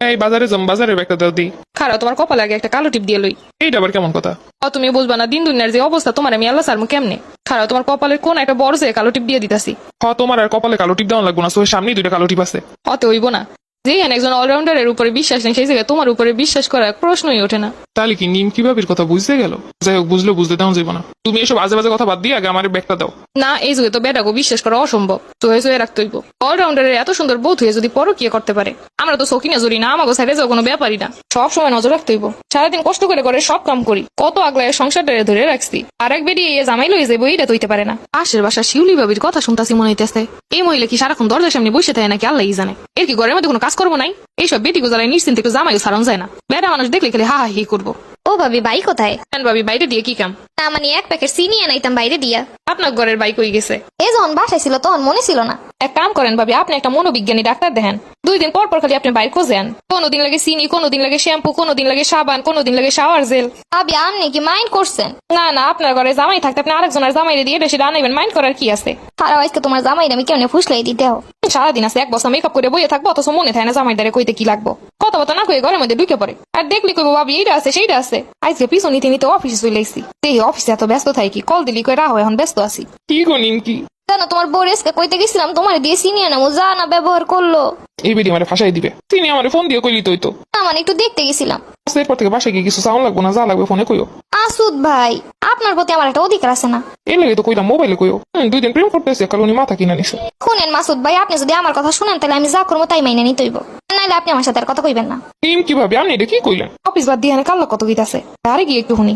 এই বাজারে যাম, বাজারের ব্যাগটা দাও দিই। খারাপ তোমার কপালে আগে একটা কালো টিপ দিয়ে লই। এইটা আবার কেমন কথা? তুমি বুঝবা না দিন দুনিয়ার যে অবস্থা, তোমার আমি আল্লাহ সারমু কেমনে। খারাপ তোমার কপালের কোন একটা বড় যে কালো টিপ দিয়ে দিতাছি। তোমার আর কপালে কালো টিপ দেওয়া লাগবো না, সোহের সামনেই দুইটা কালো টিপ আছে। অত হইব না। যেখানে একজন অলরাউন্ডারের উপরে বিশ্বাস নেই সেই জায়গায় তোমার উপরে বিশ্বাস করার প্রশ্নই ওঠে না। তাহলে কি নিমকি ভাবির কথা বুঝতে গেল? যাই হোক, বুঝলে বুঝতে দাও যাবো না। তুমি এসব আজে বাজে কথা বাদ দিয়ে আগে আমার ব্যাগটা দাও। না, এই যুগে তো বেটাকে বিশ্বাস করা অসম্ভব। চয়ে রাখতে হইব। অলরাউন্ডারের এত সুন্দর বউ হয়ে যদি পরকীয়া করতে পারে, আমরা তো শৌখিনা জড়ি না, আমাকে সাইডে যাও কোনো ব্যাপারই না। সব সময় নজর রাখতে হইব। সারাদিন কষ্ট করে করে সব কাম করি, কত আগলায় সংসারটা ধরে রাখছি। আর এক বেরিয়ে জামাই লই যাবো, এইটা তো হইতে পারে না। পাশের বাসা শিউলি বাবির কথা শুনতাছি মনে হইতেছে। এই মহিলা কি সারাক্ষণ দরজার সামনে বসে থাকে নাকি আল্লাহই জানে। এর কি ঘরের মধ্যে কোনো কাজ করবো নাই? এইসব বেটি গোজালায় নিশ্চিন্তে একটু জামাইও সারণ যায় না। বেটা মানুষ দেখলে খালি হা হা হি করবো। ও ভাবি বাই কোথায়? ভাবি বাইরে দিয়ে কি কাম? না মানে এক প্যাকেট চিনি আনাইতাম বাইরে দিয়া। আপনার ঘরের বাইক হয়ে গেছে। এ যখন বাসায় ছিল তখন মনে ছিল না। এক কাম করেন ভাবি, আপনি একটা মনোবিজ্ঞানী ডাক্তার দেখেন। 2 দিন পর পর খালি আপনি বাইর খোঁজেন। কোনোদিন লাগে চিনি, কোনোদিন লাগে শ্যাম্পু, কোনোদিন লাগে সাবান, কোনোদিন লাগে শাওয়ার জেল। ভাবি আপনি কি মাইন্ড করছেন? না না, আপনার ঘরে জামাই থাকতে আপনি আরেকজনের জামাইরে দিয়ে সেটা আনাইবেন, মাইন্ড করার কি আছে? খারাপ আজকে তোমার জামাইরা আমি কেমনে ফুসলাই দিতে হোক। সারাদিন আছে 1 বছর মেকআপ করে বইয়ে থাকবো, অথচ মনে থাকে না জামাইদারে কইতে কি লাগবো। কথা বলতো না কয়ে ঘরের মধ্যে ঢুকে পড়ে। আর দেখলি কইবো ভাবি এইটা আছে সেইটা আছে। আজকে পিছন নিতে নিতে অফিসে চলে এসেছি। দেখি অফিসে এত ব্যস্ত থাকি, কল দিলি কই রাহো এখন ব্যস্ত আছি। কি গো নিমকি? জানো তোমার বোরেসকে কইতে গেছিলাম তোমার দিয়ে চিনি আনামো, যা না ব্যবহার করলো। এই বেটি আমার ফাঁসাই দিবে। তিনি আমার ফোন দিয়ে কইলি তো হইতো। না মানে একটু দেখতে গেছিলাম। এরপর থেকে বাসায় গিয়ে কিছু সাউন্ড লাগবো না, যা লাগবে ফোনে কইও। আসুদ ভাই, আপনার প্রতি আমার একটা অধিকার আছে না? এর লাগে তো কইলাম মোবাইলে কইও। 2 দিন প্রেম করতেছে, কাল উনি মাথা কিনা নিছে। শুনেন মাসুদ ভাই, আপনি যদি আমার কথা শুনেন তাহলে আমি যা করবো তাই মাইনে নিতে হইব, নাইলে আপনি আমার সাথে আর কথা কইবেন না। নিমকি ভাবি আপনি এটা কি কইলেন? অফিস বাদ দিয়ে কাল কত গীতাছে, আরে গিয়ে একটু শুনি।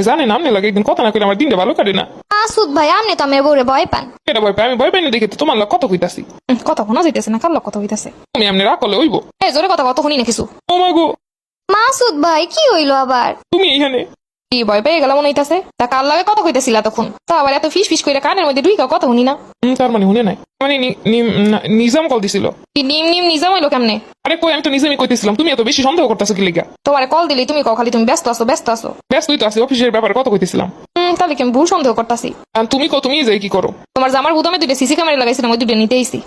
জানেন আপনি লাগে একদিন কথা না কইলে আমার দিনটা ভালো কাটে না। আসুদ ভাই, আপনি তো আমার বউরে ভয় পান। এটা ভয় পাই? আমি ভয় পাই না দেখে তো তোমার লোক কত কইতাছি। কথা শোনা যাইতেছে না, কাল কত হইতাছে। তুমি এমনি রাগ করলে হইব? এই জোরে কথা কত শুনি না কিছু। ও মাগো, মাসুদ ভাই কি হইলো আবার? তুমি এইখানে? কি ভয় পেয়ে গেলাম মনে হইতাছে? তা কাল লাগে কত কইতেছিলা তখন? তা আবার এত ফিস ফিস করে কানের মধ্যে ঢুইকা কথা শুনি না। তার মানে শুনে নাই? মানে নিজাম কল দিছিল। কি নিম নিম নিজাম হইলো কেমনে? আরে কই, আমি তো নিজামই কইতেছিলাম। তুমি এত বেশি সন্দেহ করতেছো কি লিগা? তোমার কল দিলি তুমি কও খালি তুমি ব্যস্ত আছো ব্যস্ত আছো। ব্যস্তই তো আছি, অফিসের ব্যাপারে কত কইতেছিলাম। তাহলে কি আমি ভুল সন্দেহ করতাছি? আর তুমি কো, তুমি যাই কি করো? তোমার জামার গুদামে 2টা সিসি ক্যামেরা লাগাইছিলাম, ওই 2টা নিতে আইছি।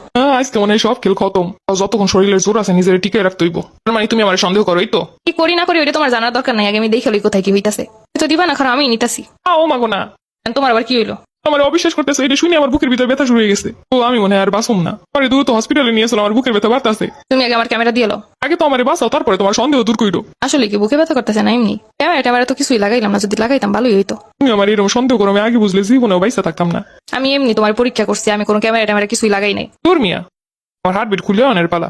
আজকে মনে হয় সব খেল খতম। যতক্ষণ শরীরের জোর আছে নিজের টিকে রাখতে হইব। তার মানে তুমি আমার সন্দেহ করো, এই তো? কি করি না করি ওইটা তোমার জানার দরকার নাই, আগে আমি দেখে লই কোথায় কি হইতাছে। তো দিবা না, খারাপ আমি নিতাছি। ও মাগো না। তোমার আবার কি হইলো? আমার অবিশ্বাস করতেছে, এটা শুনে আমার বুকের ভিতরে ব্যথা শুরু হয়ে গেছে। ও আমি মনে হয় আর বাঁচুম না। পরে দ্রুত হসপিটালে নিয়েছিল, আমার বুকের ব্যথা বাড়তেছে। তুমি আগে আমার ক্যামেরা দিয়ে লো। আগে তো আমার বাঁচাও, তারপরে তোমার সন্দেহ দূর কইরো। আসলে কি বুকে ব্যথা করতেছে না এমনি? ক্যামেরা তো কিছুই লাগাইলাম না, যদি লাগাইতাম ভালোই হইতো। তুমি আমার এরকম সন্দেহ করো, আমি আগে বুঝলে জীবনেও বাইসা থাকতাম না। আমি এমনি তোমার পরীক্ষা করছি, আমি কোনো ক্যামেরা কিছুই লাগাই নাই। তোর মিয়া, আমার হার্টবিট খুলে অনের পালা।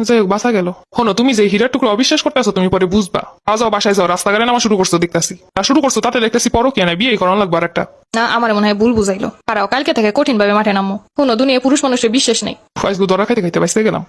যাই হোক, বাঁচা গেল। হনো, তুমি যে হীরার টুকরো অবিশ্বাস করতেছো, তুমি পরে বুঝবা। যাও বাসায় যাও, রাস্তাঘাটে নামা শুরু করছো দেখতাছি। আর শুরু করছো তাতে দেখতেছি পরকীয়া না, বিয়ে করানো লাগবে আর একটা। না, আমার মনে হয় ভুল বুঝাইলো। কারাও কালকে থেকে কঠিন ভাবে মাঠে নামো। কোনো দুনিয়া পুরুষ মানুষের বিশ্বাস নেই। ফাইসবুক ধরা খাইতে খাইতে বাইসে গেলাম।